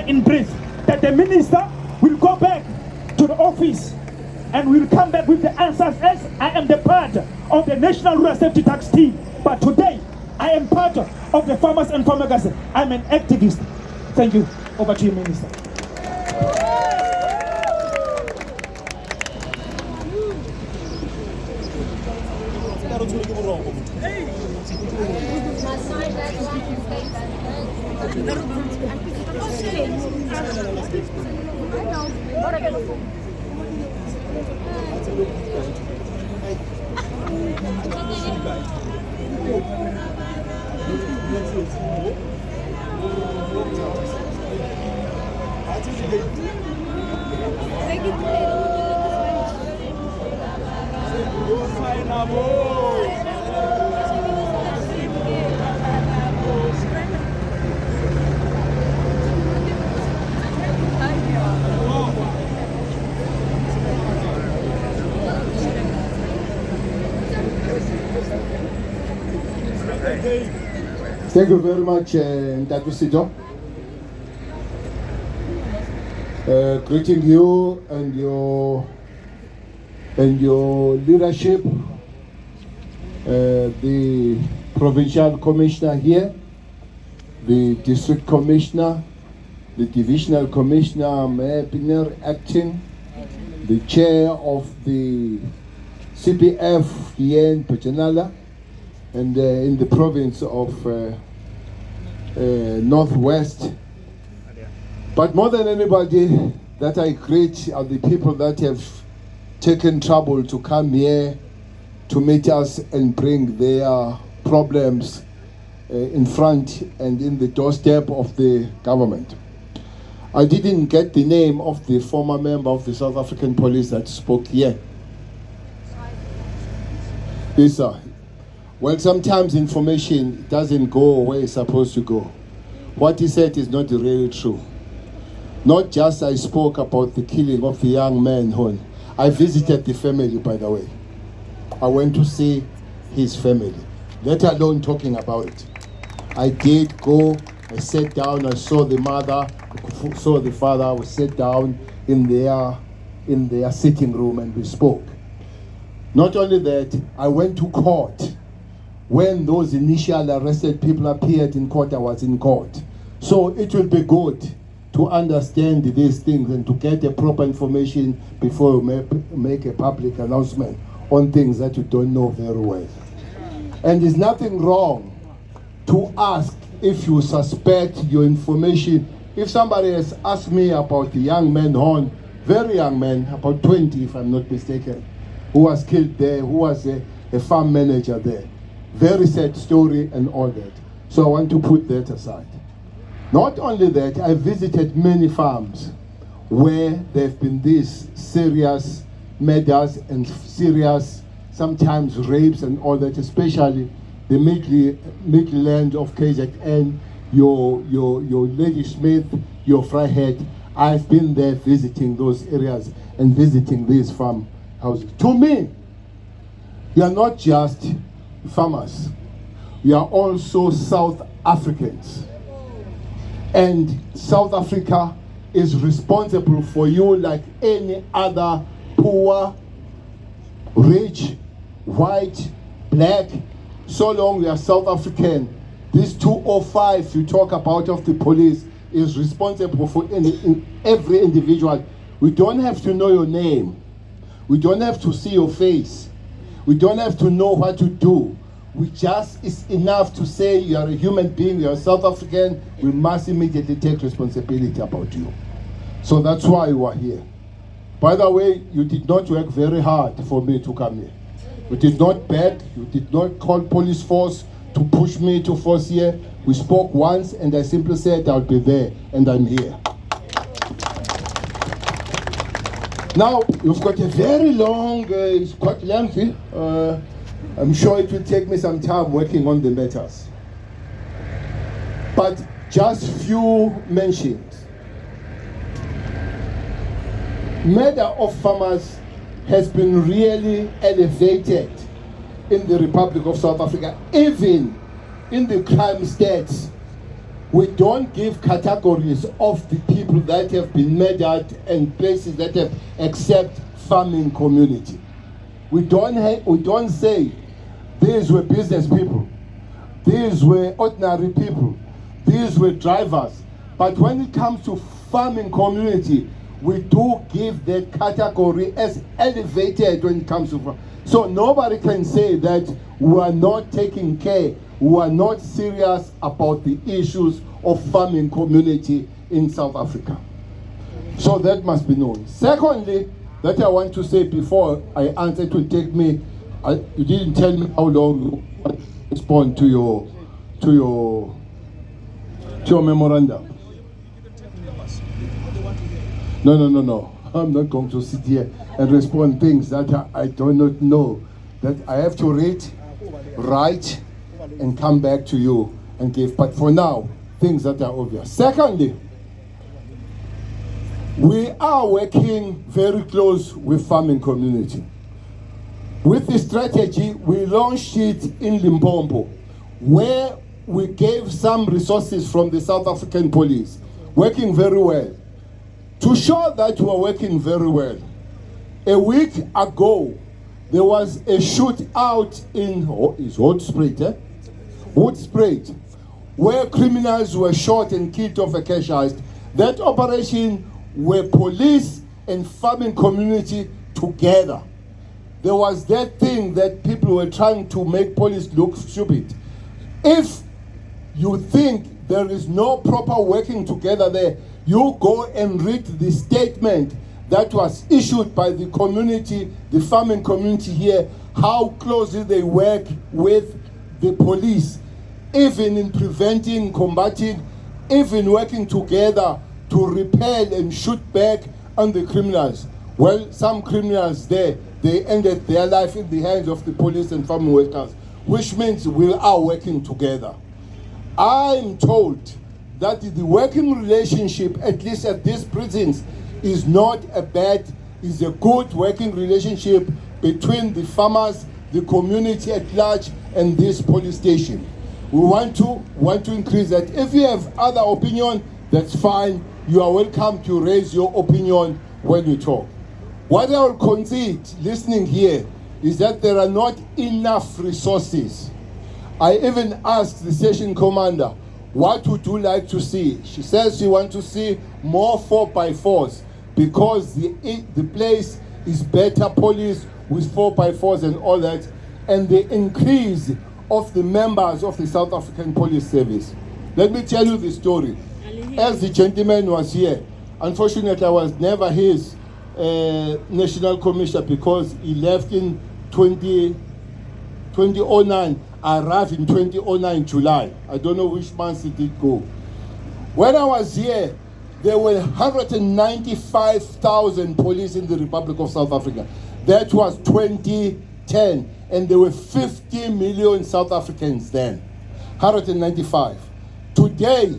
in brief that the minister will go back to the office and will come back with the answers, as I am the part of the National Rural Safety Tax team. But today, I am part of the farmers and farmers. I'm an activist. Thank you. Over to you, Minister. Thank you very much, Ndatu Sito. Greeting you and your leadership, the provincial commissioner here, the district commissioner, the divisional commissioner, Mayor Piner acting, the chair of the CPF here in Pachanala, and in the province of Northwest. But more than anybody, that I greet are the people that have taken trouble to come here to meet us and bring their problems in front and in the doorstep of the government. I didn't get the name of the former member of the South African police that spoke here. Yes, sir. Well, sometimes information doesn't go where it's supposed to go. What he said is not really true. Not just I spoke about the killing of the young man, Hon. I visited the family, by the way. I went to see his family, let alone talking about it. I did go, I sat down, I saw the mother, saw the father, we sat down in their sitting room and we spoke. Not only that, I went to court. When those initial arrested people appeared in court, I was in court. So it will be good to understand these things and to get a proper information before you make a public announcement on things that you don't know very well. And there's nothing wrong to ask if you suspect your information. If somebody has asked me about the young man, Hon, very young man, about 20 if I'm not mistaken, who was killed there, who was a farm manager there. Very sad story and all that. So I want to put that aside. Not only that, I visited many farms where there have been these serious murders and serious, sometimes rapes and all that, especially the middle land of KZN, your Lady Smith, your Vryheid. I've been there visiting those areas and visiting these farm houses. To me, we are not just farmers, we are also South Africans. And South Africa is responsible for you like any other poor, rich, white, black. So long we are South African, this 205 you talk about of the police is responsible for every individual. We don't have to know your name. We don't have to see your face. We don't have to know what to do. It's enough to say you are a human being, you are South African, we must immediately take responsibility about you. So that's why you are here. By the way, you did not work very hard for me to come here. You did not beg, you did not call police force to push me to force here. We spoke once and I simply said I'll be there and I'm here. Now, you've got a very long, it's quite lengthy. I'm sure it will take me some time working on the matters. But just few mentions. Murder of farmers has been really elevated in the Republic of South Africa, even in the crime stats. We don't give categories of the people that have been murdered and places that have except farming community. We don't say these were business people, these were ordinary people, these were drivers. But when it comes to farming community, we do give that category as elevated when it comes to farm. So nobody can say that we are not taking care, we are not serious about the issues of farming community in South Africa. So that must be known. Secondly, that I want to say before I answer, it will take me, you didn't tell me how long you respond to your memorandum. No. I'm not going to sit here and respond things that I do not know. That I have to read, write, and come back to you and give. But for now, things that are obvious. Secondly, we are working very close with farming community. With this strategy, we launched it in Limpopo, where we gave some resources from the South African police, working very well. To show that we are working very well, a week ago, there was a shootout in Hoedspruit, where criminals were shot and killed off a cash heist. That operation were police and farming community together. There was that thing that people were trying to make police look stupid. If you think there is no proper working together there, you go and read the statement that was issued by the community, the farming community here, how closely they work with the police, even in preventing, combating, even working together to repel and shoot back on the criminals. Well, some criminals there, they ended their life in the hands of the police and farming workers, which means we are working together. I'm told that the working relationship, at least at this presence, is not a bad, is a good working relationship between the farmers, the community at large, and this police station. We want to increase that. If you have other opinion, that's fine. You are welcome to raise your opinion when you talk. What I will concede, listening here, is that there are not enough resources. I even asked the station commander, what would you like to see? She says she wants to see more 4x4s because the place is better police with 4x4s and all that, and the increase of the members of the South African Police Service. Let me tell you the story. As the gentleman was here, unfortunately I was never his national commissioner because he left in 2009. I arrived in 2009 July. I don't know which months it did go. When I was here, there were 195,000 police in the Republic of South Africa. That was 2010, and there were 50 million South Africans then. 195. Today,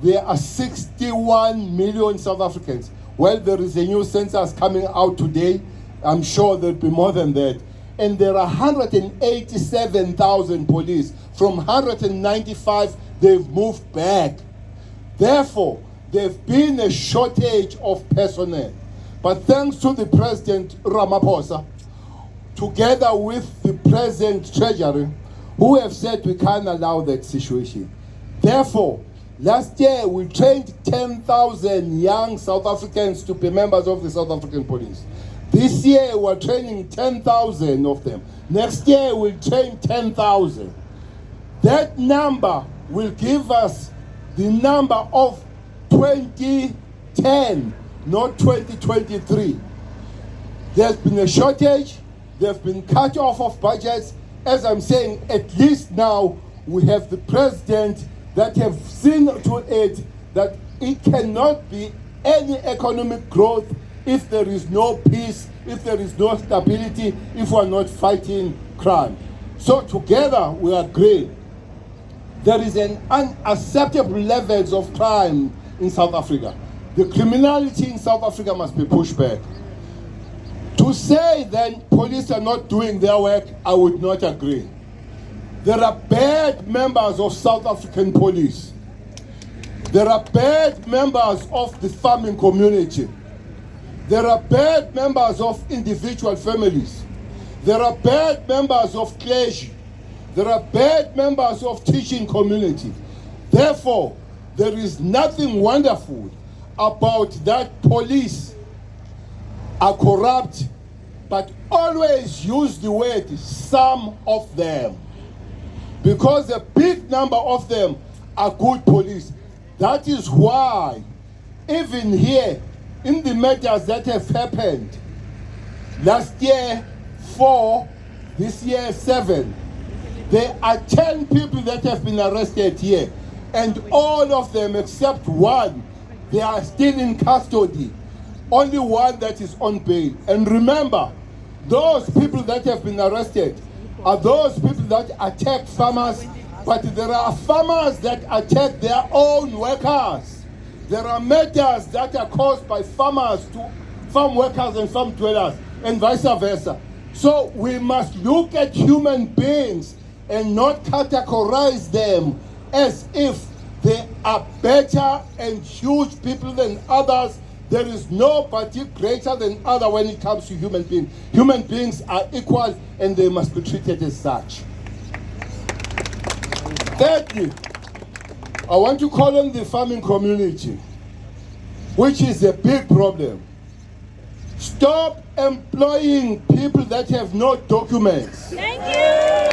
there are 61 million South Africans. Well, there is a new census coming out today. I'm sure there'll be more than that. And there are 187,000 police. From 195, they've moved back. Therefore, there's been a shortage of personnel. But thanks to the President Ramaphosa, together with the present Treasury, who have said we can't allow that situation. Therefore, last year we trained 10,000 young South Africans to be members of the South African Police. This year we're training 10,000 of them. Next year we'll train 10,000. That number will give us the number of 2010, not 2023. There's been a shortage, there's been cut off of budgets. As I'm saying, at least now we have the president that have seen to it that it cannot be any economic growth if there is no peace, if there is no stability, if we are not fighting crime. So together we agree there is an unacceptable levels of crime in South Africa. The criminality in South Africa must be pushed back. To say that police are not doing their work, I would not agree. There are bad members of South African police. There are bad members of the farming community. There are bad members of individual families. There are bad members of clergy. There are bad members of teaching community. Therefore, there is nothing wonderful about that police are corrupt, but always use the word some of them. Because a big number of them are good police. That is why, even here, in the matters that have happened, last year 4, this year 7, there are 10 people that have been arrested here, and all of them except one, they are still in custody. Only one that is on bail. And remember, those people that have been arrested are those people that attack farmers, but there are farmers that attack their own workers. There are matters that are caused by farmers to farm workers and farm dwellers, and vice versa. So we must look at human beings and not categorize them as if they are better and huge people than others. There is nobody greater than other when it comes to human beings. Human beings are equal and they must be treated as such. Thirdly, I want to call on the farming community, which is a big problem. Stop employing people that have no documents. Thank you.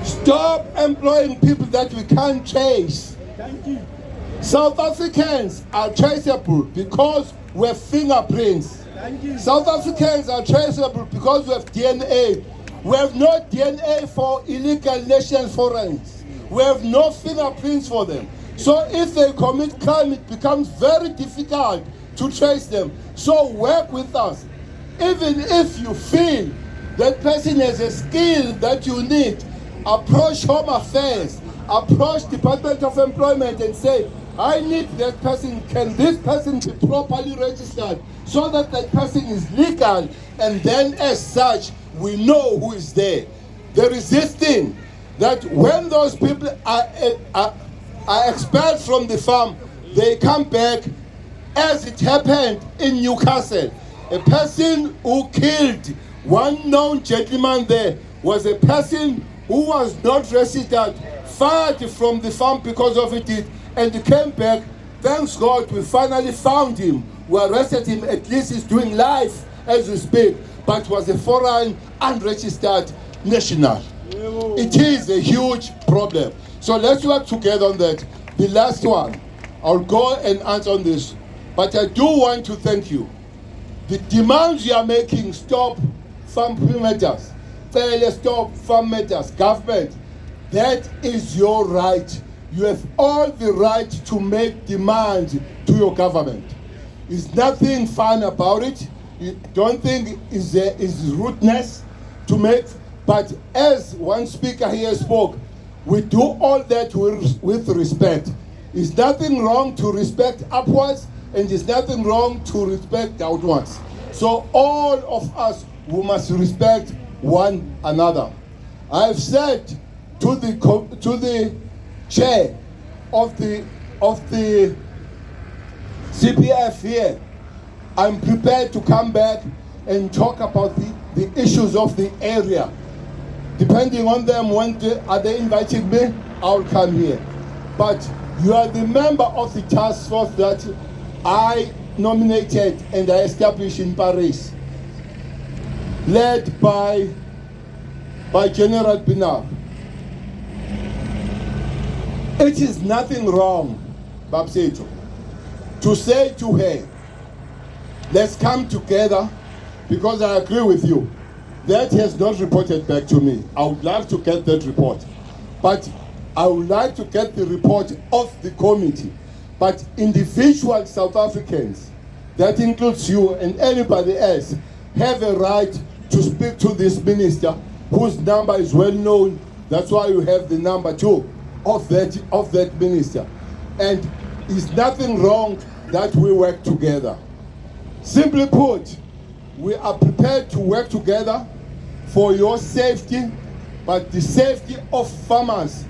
Stop employing people that we can't trace. Thank you. South Africans are traceable because we have fingerprints. Thank you. South Africans are traceable because we have DNA. We have no DNA for illegal nations foreigners. We have no fingerprints for them. So if they commit crime, it becomes very difficult to trace them. So work with us. Even if you feel that person has a skill that you need, approach Home Affairs, approach Department of Employment and say, I need that person. Can this person be properly registered so that that person is legal, and then as such we know who is there. There is this thing that when those people are expelled from the farm, they come back, as it happened in Newcastle. A person who killed one known gentleman there was a person who was not registered, fired from the farm because of it, and he came back. Thanks God, we finally found him. We arrested him. At least he's doing life as we speak, but was a foreign, unregistered national. It is a huge problem. So let's work together on that. The last one, I'll go and answer on this, but I do want to thank you. The demands you are making, stop farm matters. Cele, stop farm matters. Government, that is your right. You have all the right to make demands to your government. There's nothing fun about it. You don't think is rudeness to make, but as one speaker here spoke, we do all that with respect. There's nothing wrong to respect upwards, and there's nothing wrong to respect downwards. So all of us, we must respect one another. I've said to the chair of the CPF here, I'm prepared to come back and talk about the issues of the area. Depending on them, are they inviting me? I'll come here. But you are the member of the task force that I nominated and I established in Paris, led by General Binab. It is nothing wrong, Babseto, to say to her, let's come together, because I agree with you. That has not reported back to me. I would like to get that report. But I would like to get the report of the committee. But individual South Africans, that includes you and anybody else, have a right to speak to this minister, whose number is well known. That's why you have the number too of that minister. And it's nothing wrong that we work together. Simply put, we are prepared to work together for your safety, but the safety of farmers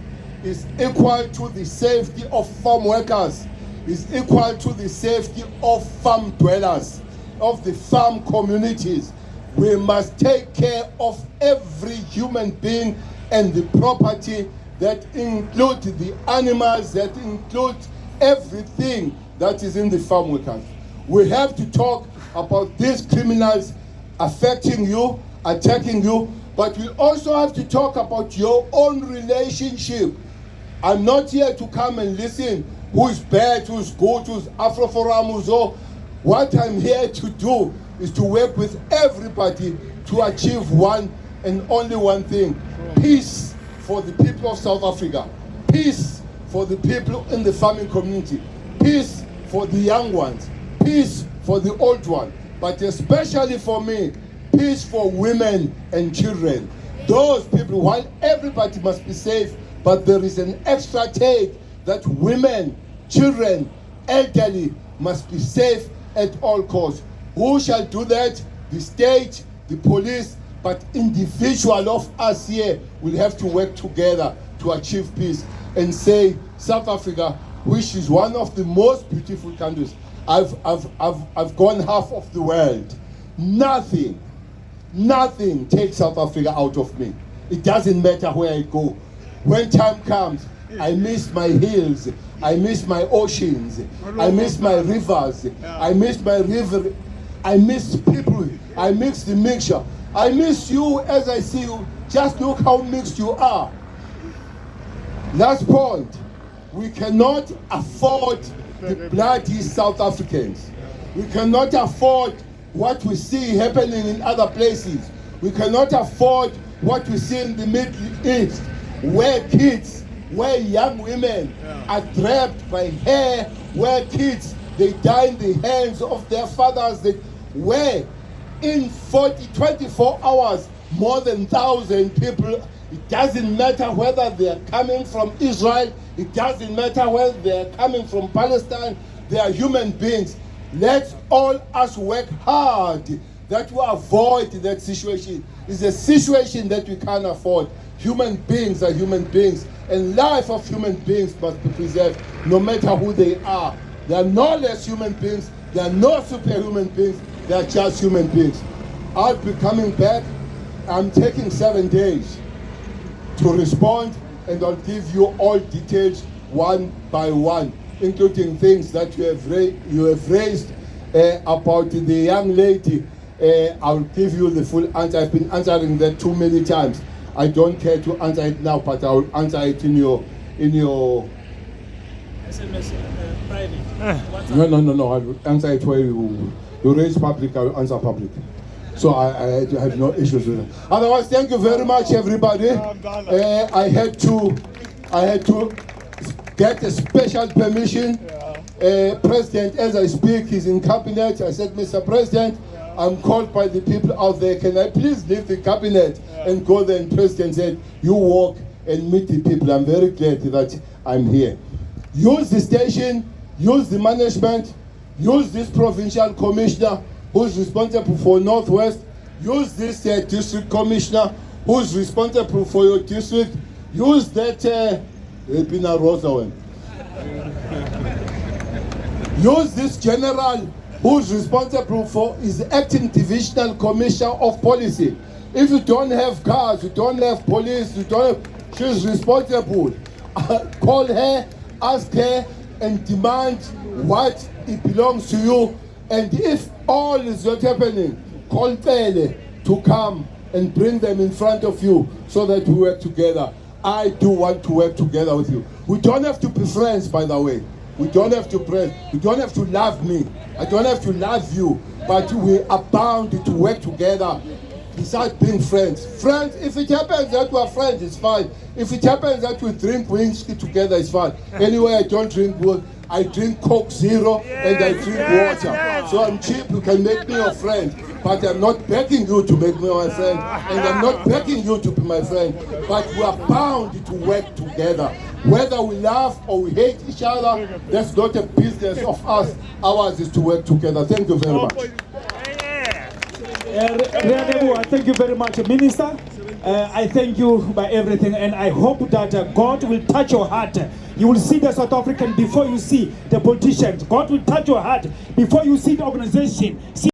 is equal to the safety of farm workers, is equal to the safety of farm dwellers, of the farm communities. We must take care of every human being and the property, that include the animals, that include everything that is in the farm workers. We have to talk about these criminals affecting you, attacking you, but we also have to talk about your own relationship. I'm not here to come and listen who's bad, who's good, who's Afro-Forum, who's all. What I'm here to do is to work with everybody to achieve one and only one thing: peace for the people of South Africa, peace for the people in the farming community, peace for the young ones, peace for the old one, but especially for me, peace for women and children. Those people, while everybody must be safe, but there is an extra take that women, children, elderly must be safe at all costs. Who shall do that? The state, the police, but individual of us here will have to work together to achieve peace and say South Africa, which is one of the most beautiful countries. I've gone half of the world. Nothing takes South Africa out of me. It doesn't matter where I go. When time comes, I miss my hills, I miss my oceans, I miss my rivers, I miss my river, I miss people, I miss the mixture. I miss you as I see you. Just look how mixed you are. Last point, we cannot afford the bloody South Africans. We cannot afford what we see happening in other places. We cannot afford what we see in the Middle East, where kids, where young women are grabbed by hair, where kids, they die in the hands of their fathers, where in 24 hours, more than 1,000 people. It doesn't matter whether they are coming from Israel, it doesn't matter whether they are coming from Palestine, they are human beings. Let's all us work hard that we avoid that situation. It's a situation that we can't afford. Human beings are human beings, and life of human beings must be preserved no matter who they are. They are no less human beings, they are no superhuman beings, they are just human beings. I'll be coming back. I'm taking 7 days to respond, and I'll give you all details one by one, including things that you have raised about the young lady. I'll give you the full answer. I've been answering that too many times. I don't care to answer it now, but I'll answer it in your SMS private. No. I'll answer it where you raise public. I'll answer public. So I have no issues with it. Otherwise, thank you very much, everybody. I had to get a special permission. President, as I speak, is in cabinet. I said, Mr. President, I'm called by the people out there. Can I please leave the cabinet and go there? And President said, you walk and meet the people. I'm very glad that I'm here. Use the station, use the management, use this provincial commissioner who's responsible for Northwest, use this district commissioner who's responsible for your district, use that Pina Rosa one. Use this general who's responsible for is acting divisional commissioner of policy. If you don't have cars, you don't have police, you don't have, she's responsible. Call her, ask her, and demand what it belongs to you. And if all is not happening, call Cele to come and bring them in front of you so that we work together. I do want to work together with you. We don't have to be friends, by the way. We don't have to pray. You don't have to love me. I don't have to love you. But we are bound to work together besides being friends. Friends, if it happens that we are friends, it's fine. If it happens that we drink whiskey together, it's fine. Anyway, I don't drink wood. I drink Coke Zero and I drink water. So I'm cheap, you can make me your friend. But I'm not begging you to make me my friend. And I'm not begging you to be my friend. But we are bound to work together. Whether we love or we hate each other, that's not a business of us. Ours is to work together. Thank you very much. Thank you very much, Minister. I thank you by everything, and I hope that God will touch your heart. You will see the South African before you see the politicians. God will touch your heart before you see the organization. See